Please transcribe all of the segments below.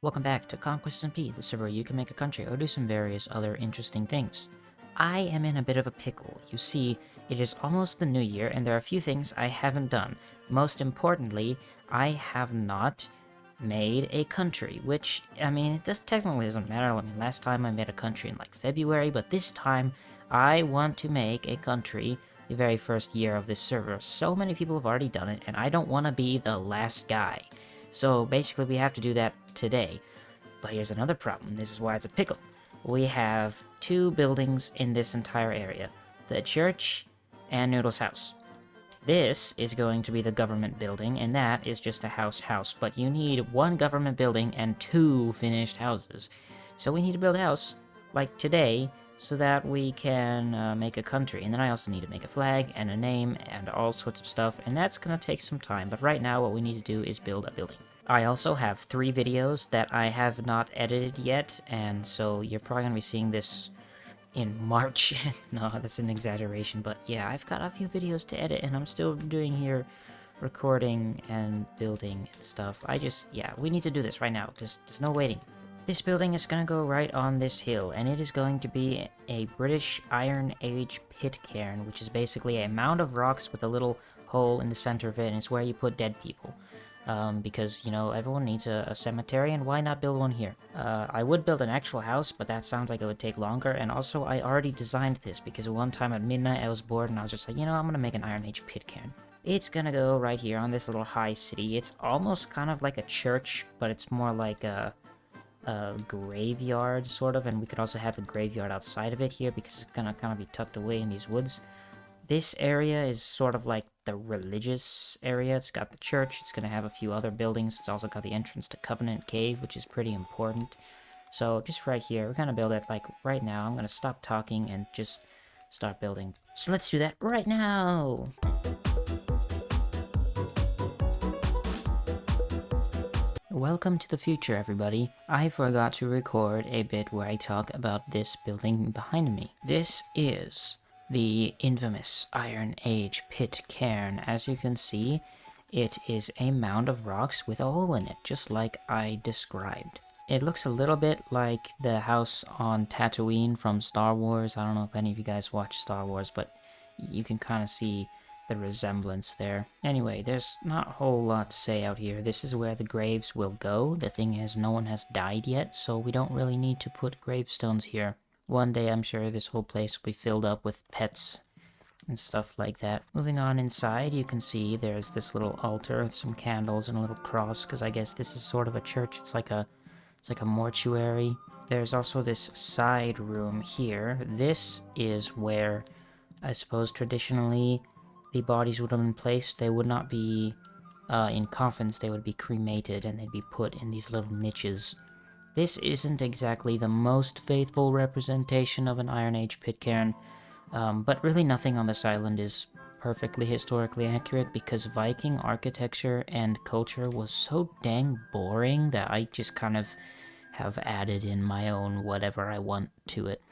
Welcome back to Conquest and P, the server where you can make a country or do some various other interesting things. I am in a bit of a pickle. You see, it is almost the new year and there are a few things I haven't done. Most importantly, I have not made a country, which, I mean, it technically doesn't matter. I mean, last time I made a country in like February, but this time I want to make a country the very first year of this server. So many people have already done it and I don't want to be the last guy. So basically we have to do that today. But here's another problem. This is why it's a pickle. We have two buildings in this entire area. The church and Noodle's house. This is going to be the government building, and that is just a house. But you need one government building and two finished houses. So we need to build a house, like today, so that we can make a country. And then I also need to make a flag and a name and all sorts of stuff, and that's going to take some time. But right now what we need to do is build a building. I also have 3 videos that I have not edited yet, and so you're probably going to be seeing this in March. No, that's an exaggeration, but yeah, I've got a few videos to edit, and I'm still doing here recording and building and stuff. Yeah, we need to do this right now, because there's no waiting. This building is going to go right on this hill, and it is going to be a British Iron Age pit cairn, which is basically a mound of rocks with a little hole in the center of it, and it's where you put dead people. Because, you know, everyone needs a cemetery, and why not build one here? I would build an actual house, but that sounds like it would take longer, and also I already designed this, because one time at midnight I was bored, and I was just like, you know, I'm gonna make an Iron Age pit cairn. It's gonna go right here on this little high city. It's almost kind of like a church, but it's more like a graveyard, sort of, and we could also have a graveyard outside of it here, because it's gonna kind of be tucked away in these woods. This area is sort of like the religious area. It's got the church, it's going to have a few other buildings. It's also got the entrance to Covenant Cave, which is pretty important. So just right here, we're going to build it like right now. I'm going to stop talking and just start building. So let's do that right now! Welcome to the future, everybody. I forgot to record a bit where I talk about this building behind me. This is the infamous Iron Age pit cairn. As you can see, it is a mound of rocks with a hole in it, just like I described. It looks a little bit like the house on Tatooine from Star Wars. I don't know if any of you guys watch Star Wars, but you can kind of see the resemblance there. Anyway, there's not a whole lot to say out here. This is where the graves will go. The thing is, no one has died yet, so we don't really need to put gravestones here. One day, I'm sure this whole place will be filled up with pets and stuff like that. Moving on inside, you can see there's this little altar with some candles and a little cross, because I guess this is sort of a church. It's like a mortuary. There's also this side room here. This is where, I suppose, traditionally the bodies would have been placed. They would not be in coffins. They would be cremated, and they'd be put in these little niches. This isn't exactly the most faithful representation of an Iron Age pit cairn, but really nothing on this island is perfectly historically accurate, because Viking architecture and culture was so dang boring that I just kind of have added in my own whatever I want to it.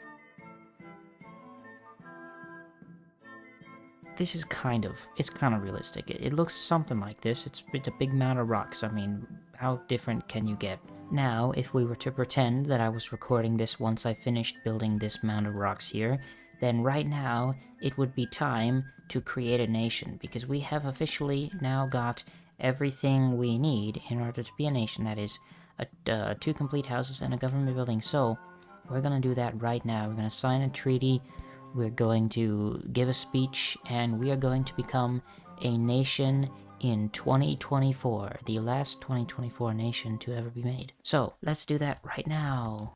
This is kind of realistic. It looks something like this. It's a big mound of rocks. I mean, how different can you get? Now, if we were to pretend that I was recording this once I finished building this mound of rocks here, then right now, it would be time to create a nation, because we have officially now got everything we need in order to be a nation. That is, 2 complete houses and a government building. So, we're gonna do that right now. We're gonna sign a treaty, we're going to give a speech, and we are going to become a nation in 2024, the last 2024 nation to ever be made. So, let's do that right now.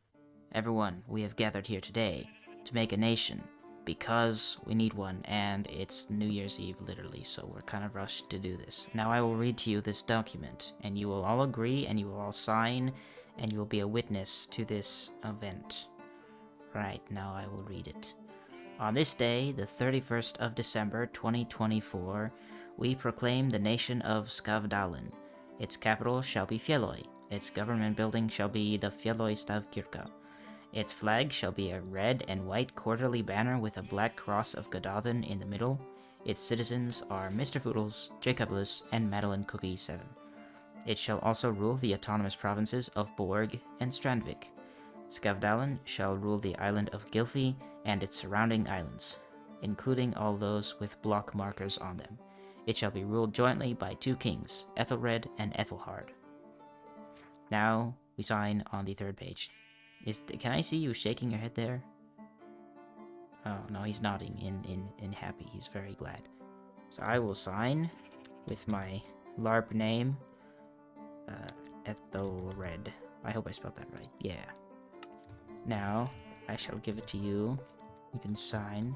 Everyone, we have gathered here today to make a nation, because we need one, and it's New Year's Eve, literally, so we're kind of rushed to do this. Now I will read to you this document, and you will all agree, and you will all sign, and you will be a witness to this event. Right, now I will read it. On this day, the 31st of December, 2024, we proclaim the nation of Skavdalen. Its capital shall be Fjelløy. Its government building shall be the Fjelløy Stavkirke. Its flag shall be a red and white quarterly banner with a black cross of Gododin in the middle. Its citizens are Mr. Foodles, Jacobus, and Madeline Cookie 7. It shall also rule the autonomous provinces of Borg and Strandvik. Skavdalen shall rule the island of Gilfi and its surrounding islands, including all those with block markers on them. It shall be ruled jointly by 2 kings, Ethelred and Ethelhard. Now we sign on the 3rd page. Can I see you shaking your head there? Oh no, he's nodding in happy. He's very glad. So I will sign with my LARP name, Ethelred. I hope I spelled that right. Yeah. Now I shall give it to you. You can sign.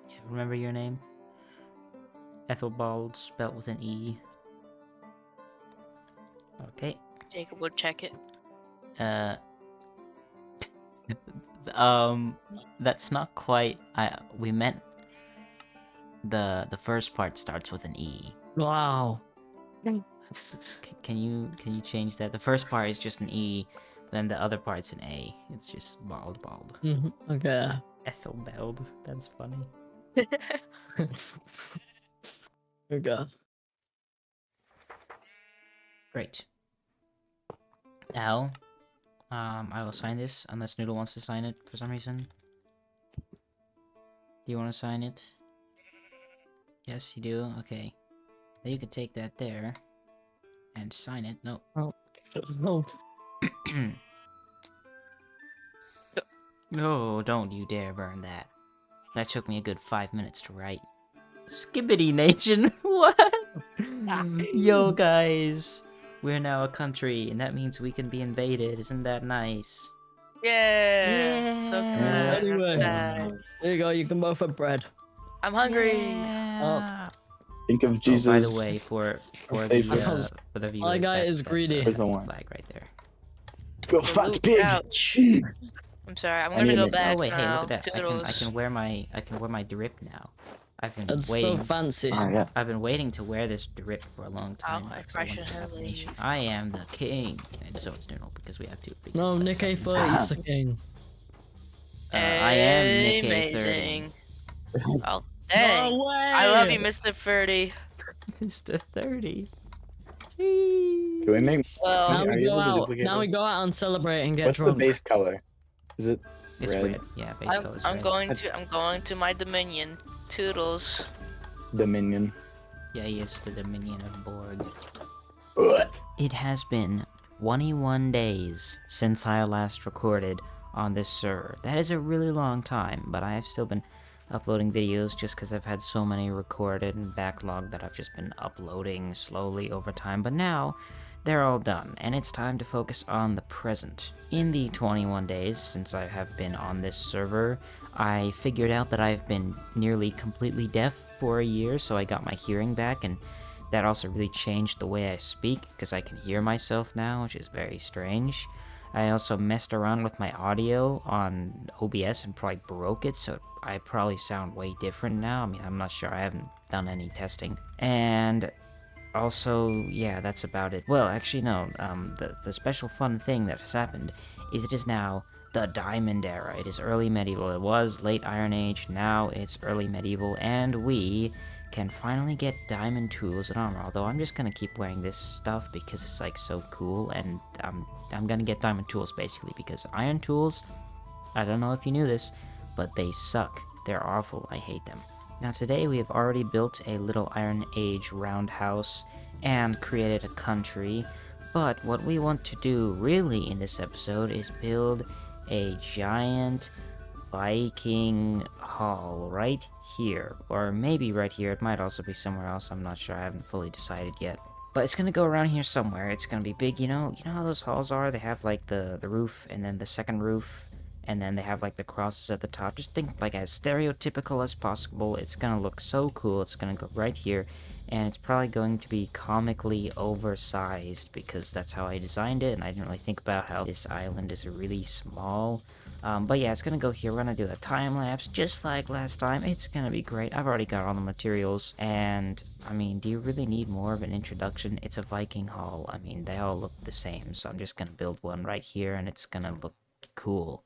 Yeah, remember your name? Ethelbald, spelt with an E. Okay. Jacob will check it. That's not quite. We meant the first part starts with an E. Wow. Can you change that? The first part is just an E, then the other part's an A. It's just bald. Okay. Ethelbald. That's funny. Okay. Great. Now, I will sign this unless Noodle wants to sign it for some reason. Do you want to sign it? Yes, you do? Okay. Then you could take that there and sign it. No. Oh. No. No, don't you dare burn that. That took me a good 5 minutes to write. Skibbity nation! What? Yo, guys! We're now a country, and that means we can be invaded. Isn't that nice? Yeah. So good. Anyway. That's sad. There you go. You can both have bread. I'm hungry. Yeah. Think of Jesus. Oh, by the way, for the viewers, My guy is greedy. That's There's the the one. flag right there. Go Ooh, fat pig. ouch. I'm sorry. I'm I gonna need go it. back Oh wait, hey, now. look at that! I Toodles. can wear my drip now. I've been That's waiting. so fancy. Oh, yeah. I've been waiting to wear this drip for a long time. I because I want to have a questionably- nation. I am the king, and so it's Noodle because we have to. No, because Nick that's how A30 things is the king. I am Nick A30. Amazing. Oh, dang. No way! I love you, Mr. 30. Mr. 30. Can we make? Well, Now Are we you go able to out. duplicate Now we this? go out and celebrate and get What's drunk. the base color? Is it It's red? red. Yeah, base color's I'm red. going to my dominion. Toodles. Dominion? Yeah, he is the Dominion of Borg. Ugh. It has been 21 days since I last recorded on this server. That is a really long time, but I have still been uploading videos just because I've had so many recorded and backlogged that I've just been uploading slowly over time. But now, they're all done, and it's time to focus on the present. In the 21 days since I have been on this server, I figured out that I've been nearly completely deaf for a year, so I got my hearing back, and that also really changed the way I speak, because I can hear myself now, which is very strange. I also messed around with my audio on OBS and probably broke it, so I probably sound way different now. I mean, I'm not sure, I haven't done any testing. And also, yeah, that's about it. Well, actually, no, the special fun thing that has happened is it is now the Diamond Era. It is early medieval. It was late Iron Age, now it's early medieval, and we can finally get diamond tools and armor. Although I'm just gonna keep wearing this stuff because it's like so cool, and I'm gonna get diamond tools basically because iron tools, I don't know if you knew this, but they suck. They're awful. I hate them. Now today we have already built a little Iron Age roundhouse and created a country, but what we want to do really in this episode is build a giant Viking hall right here, or maybe right here. It might also be somewhere else. I'm not sure. I haven't fully decided yet. But it's gonna go around here somewhere. It's gonna be big. You know how those halls are? They have like the roof and then the second roof, and then they have like the crosses at the top. Just think like as stereotypical as possible. It's gonna look so cool. It's gonna go right here, and it's probably going to be comically oversized because that's how I designed it, and I didn't really think about how this island is really small. But yeah, it's gonna go here. We're gonna do a time lapse just like last time. It's gonna be great. I've already got all the materials, and I mean, do you really need more of an introduction? It's a Viking hall. I mean, they all look the same, so I'm just gonna build one right here, and it's gonna look cool.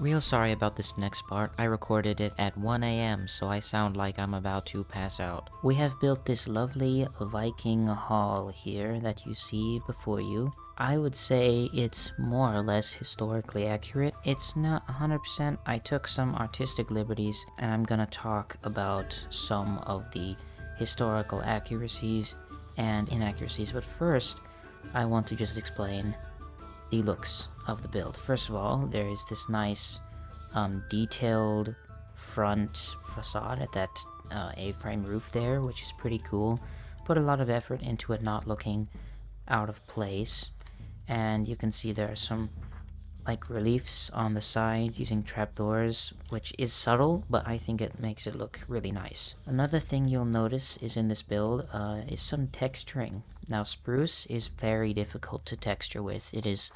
Real sorry about this next part. I recorded it at 1 a.m. so I sound like I'm about to pass out. We have built this lovely Viking hall here that you see before you. I would say it's more or less historically accurate. It's not 100%. I took some artistic liberties and I'm gonna talk about some of the historical accuracies and inaccuracies. But first, I want to just explain the looks of the build. First of all, there is this nice detailed front facade at that A-frame roof there, which is pretty cool. Put a lot of effort into it not looking out of place. And you can see there are some like reliefs on the sides using trapdoors, which is subtle, but I think it makes it look really nice. Another thing you'll notice is in this build is some texturing. Now spruce is very difficult to texture with. It is,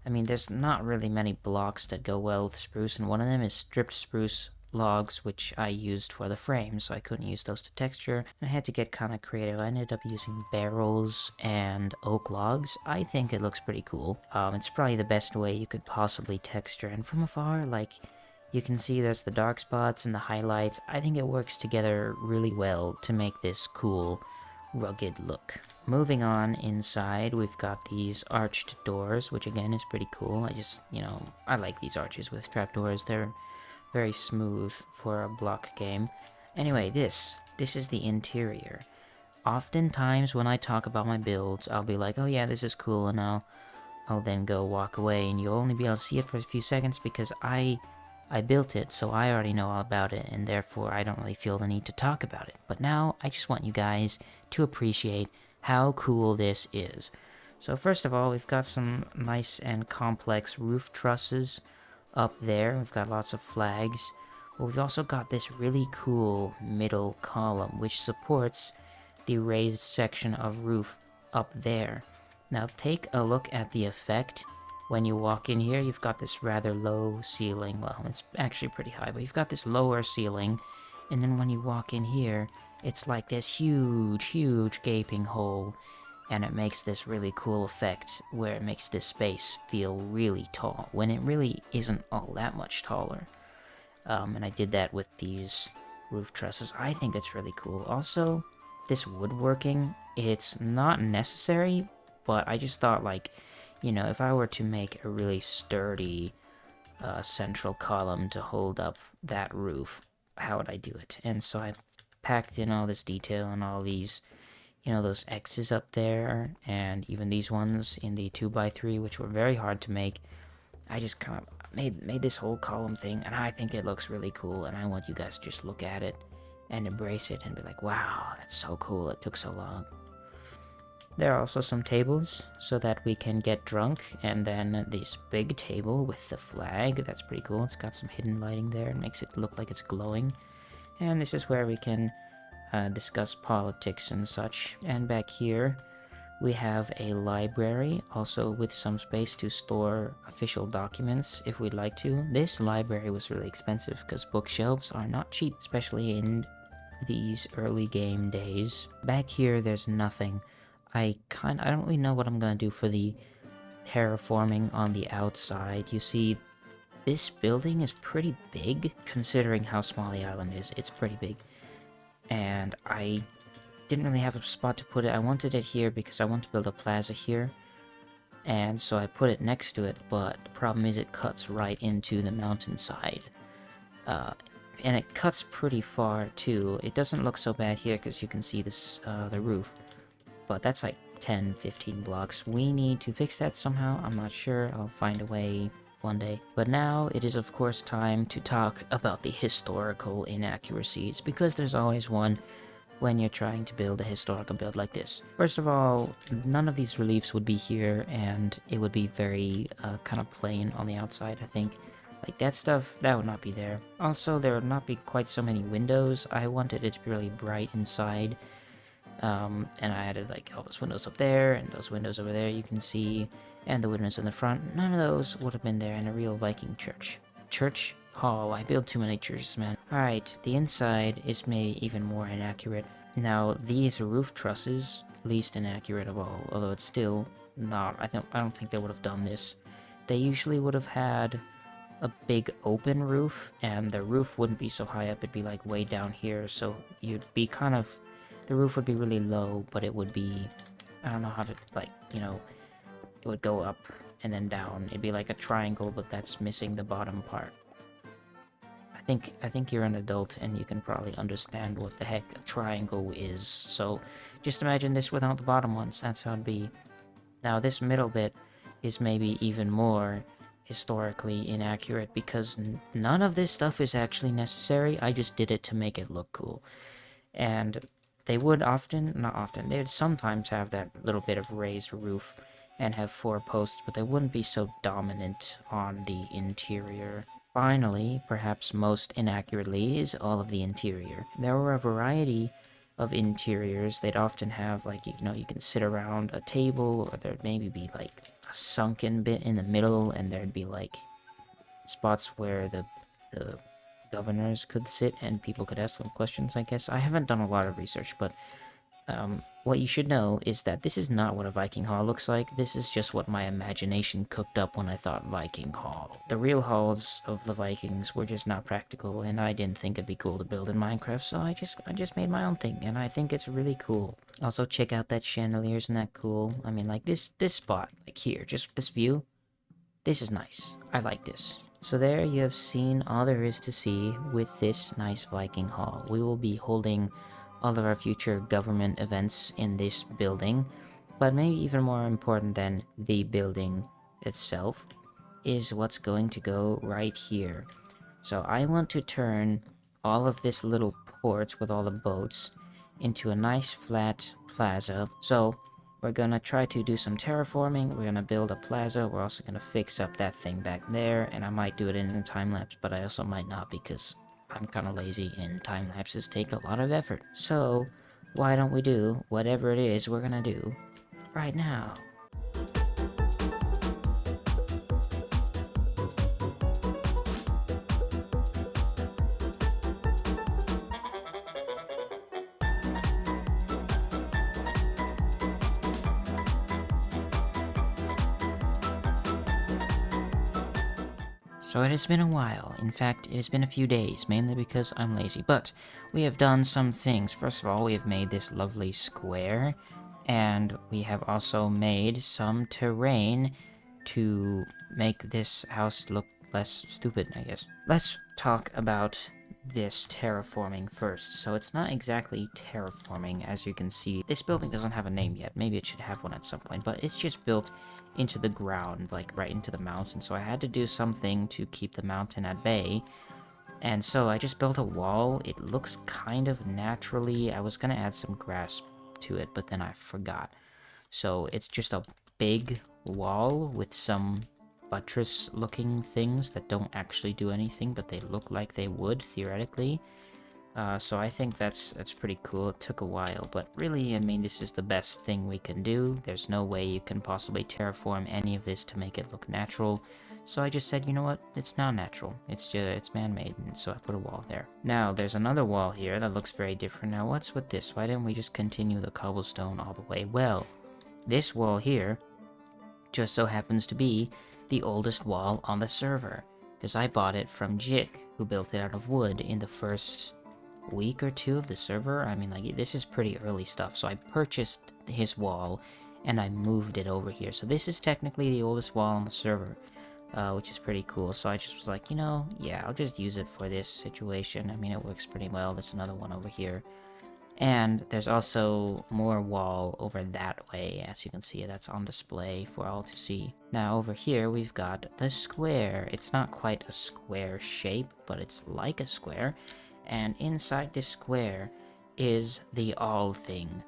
I mean, there's not really many blocks that go well with spruce, and one of them is stripped spruce logs, which I used for the frame, so I couldn't use those to texture. I had to get kind of creative. I ended up using barrels and oak logs. I think it looks pretty cool. It's probably the best way you could possibly texture, and from afar, like, you can see there's the dark spots and the highlights. I think it works together really well to make this cool, rugged look. Moving on inside, we've got these arched doors, which again is pretty cool. I just, I like these arches with trapdoors. They're very smooth for a block game. Anyway, this is the interior. Oftentimes when I talk about my builds, I'll be like, oh yeah, this is cool, and I'll then go walk away, and you'll only be able to see it for a few seconds because I built it, so I already know all about it, and therefore I don't really feel the need to talk about it. But now, I just want you guys to appreciate how cool this is. So first of all, we've got some nice and complex roof trusses up there. We've got lots of flags. But we've also got this really cool middle column, which supports the raised section of roof up there. Now take a look at the effect. When you walk in here, you've got this rather low ceiling. Well, it's actually pretty high, but you've got this lower ceiling. And then when you walk in here, it's like this huge gaping hole. And it makes this really cool effect where it makes this space feel really tall, when it really isn't all that much taller. And I did that with these roof trusses. I think it's really cool. Also, this woodworking, it's not necessary, but I just thought, like, if I were to make a really sturdy central column to hold up that roof, how would I do it? And so I packed in all this detail and all these, those X's up there, and even these ones in the 2x3, which were very hard to make. I just kind of made this whole column thing, and I think it looks really cool, and I want you guys to just look at it and embrace it and be like, wow, that's so cool, it took so long. There are also some tables so that we can get drunk, and then this big table with the flag, that's pretty cool. It's got some hidden lighting there, it makes it look like it's glowing. And this is where we can discuss politics and such. And back here, we have a library, also with some space to store official documents if we'd like to. This library was really expensive because bookshelves are not cheap, especially in these early game days. Back here, there's nothing. I don't really know what I'm gonna do for the terraforming on the outside. You see, this building is pretty big, considering how small the island is. It's pretty big. And I didn't really have a spot to put it. I wanted it here because I want to build a plaza here. And so I put it next to it, but the problem is it cuts right into the mountainside. And it cuts pretty far too. It doesn't look so bad here because you can see this the roof. But that's like 10-15 blocks. We need to fix that somehow. I'm not sure. I'll find a way one day. But now it is of course time to talk about the historical inaccuracies, because there's always one when you're trying to build a historical build like this. First of all, none of these reliefs would be here, and it would be very kind of plain on the outside, I think. Like that stuff, that would not be there. Also, there would not be quite so many windows. I wanted it to be really bright inside. And I added like all those windows up there and those windows over there you can see, and the windows in the front. None of those would have been there in a real Viking church hall. I build too many churches, man. Alright, the inside is maybe even more inaccurate. Now these roof trusses, least inaccurate of all, although it's still not. I don't think they would have done this. They usually would have had a big open roof, and the roof wouldn't be so high up, it'd be like way down here, so you'd be kind of, the roof would be really low, but it would be, I don't know how to, like, you know, it would go up and then down. It'd be like a triangle, but that's missing the bottom part. I think you're an adult and you can probably understand what the heck a triangle is. So just imagine this without the bottom ones. That's how it'd be. Now this middle bit is maybe even more historically inaccurate because none of this stuff is actually necessary. I just did it to make it look cool. And they would often, not often, they would sometimes have that little bit of raised roof and have 4 posts, but they wouldn't be so dominant on the interior. Finally, perhaps most inaccurately, is all of the interior. There were a variety of interiors. They'd often have, like, you know, you can sit around a table, or there'd maybe be, like, a sunken bit in the middle, and there'd be, like, spots where the governors could sit and people could ask them questions, I guess. I haven't done a lot of research, but what you should know is that this is not what a Viking hall looks like. This is just what my imagination cooked up when I thought Viking hall. The real halls of the Vikings were just not practical, and I didn't think it'd be cool to build in Minecraft, so I just made my own thing, and I think it's really cool. Also, check out that chandelier, isn't that cool? I mean, like, this spot, like here, just this view, this is nice. I like this. So there you have seen all there is to see with this nice Viking hall. We will be holding all of our future government events in this building, but maybe even more important than the building itself is what's going to go right here. So I want to turn all of this little port with all the boats into a nice flat plaza. So we're gonna try to do some terraforming, we're gonna build a plaza, we're also gonna fix up that thing back there, and I might do it in a time lapse, but I also might not because I'm kind of lazy and time lapses take a lot of effort. So why don't we do whatever it is we're gonna do right now? So it has been a while. In fact, it has been a few days, mainly because I'm lazy. But we have done some things. First of all, we have made this lovely square, and we have also made some terrain to make this house look less stupid, I guess. Let's talk about this terraforming first. So it's not exactly terraforming, as you can see. This building doesn't have a name yet. Maybe it should have one at some point, but it's just built into the ground, like right into the mountain. So I had to do something to keep the mountain at bay. And so I just built a wall. It looks kind of naturally. I was gonna add some grass to it, but then I forgot. So it's just a big wall with some buttress looking things that don't actually do anything, but they look like they would theoretically. So I think that's pretty cool. It took a while, but really, I mean, this is the best thing we can do. There's no way you can possibly terraform any of this to make it look natural. So I just said, you know what? It's not natural. It's man-made, and so I put a wall there. Now, there's another wall here that looks very different. Now, what's with this? Why didn't we just continue the cobblestone all the way? Well, this wall here just so happens to be the oldest wall on the server, because I bought it from Jik, who built it out of wood in the first week or 2 of the server. I mean, like, this is pretty early stuff, so I purchased his wall and I moved it over here. So this is technically the oldest wall on the server, which is pretty cool. So I just was like, you know, yeah, I'll just use it for this situation. I mean, it works pretty well. There's another one over here, and there's also more wall over that way. As you can see, that's on display for all to see. Now over here we've got the square. It's not quite a square shape, but it's like a square. And inside this square is the all thing.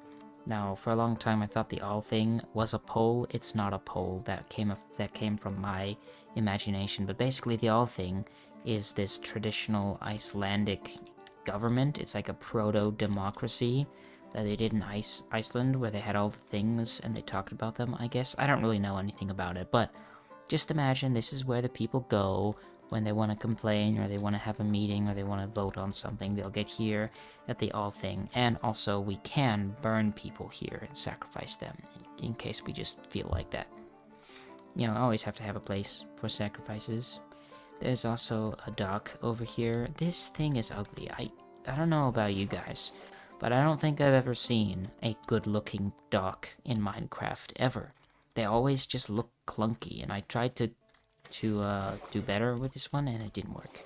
Now, for a long time I thought the all thing was a pole. It's not a pole. That came from my imagination. But basically the all thing is this traditional Icelandic government. It's like a proto-democracy that they did in Iceland, where they had all the things and they talked about them, I guess. I don't really know anything about it, but just imagine this is where the people go when they want to complain, or they want to have a meeting, or they want to vote on something. They'll get here at the all thing. And also we can burn people here and sacrifice them in case we just feel like that. You know, I always have to have a place for sacrifices. There's also a dock over here. This thing is ugly. I don't know about you guys, but I don't think I've ever seen a good-looking dock in Minecraft, ever. They always just look clunky, and I tried to do better with this one, and it didn't work.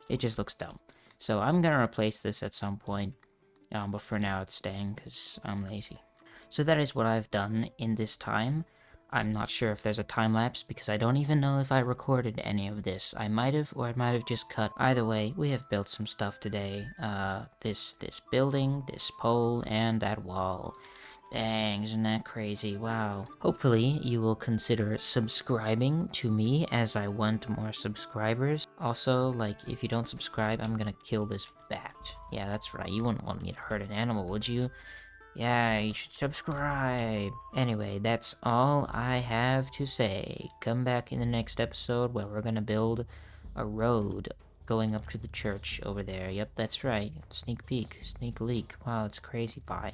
It just looks dumb. So I'm gonna replace this at some point, but for now it's staying, because I'm lazy. So that is what I've done in this time. I'm not sure if there's a time lapse because I don't even know if I recorded any of this. I might have, or I might have just cut. Either way, we have built some stuff today. This building, this pole, and that wall. Dang, isn't that crazy? Wow. Hopefully, you will consider subscribing to me as I want more subscribers. Also, like, if you don't subscribe, I'm gonna kill this bat. Yeah, that's right. You wouldn't want me to hurt an animal, would you? Yeah, you should subscribe. Anyway, that's all I have to say. Come back in the next episode where we're gonna build a road going up to the church over there. Yep, that's right. Sneak peek, sneak leak. Wow, it's crazy. Bye.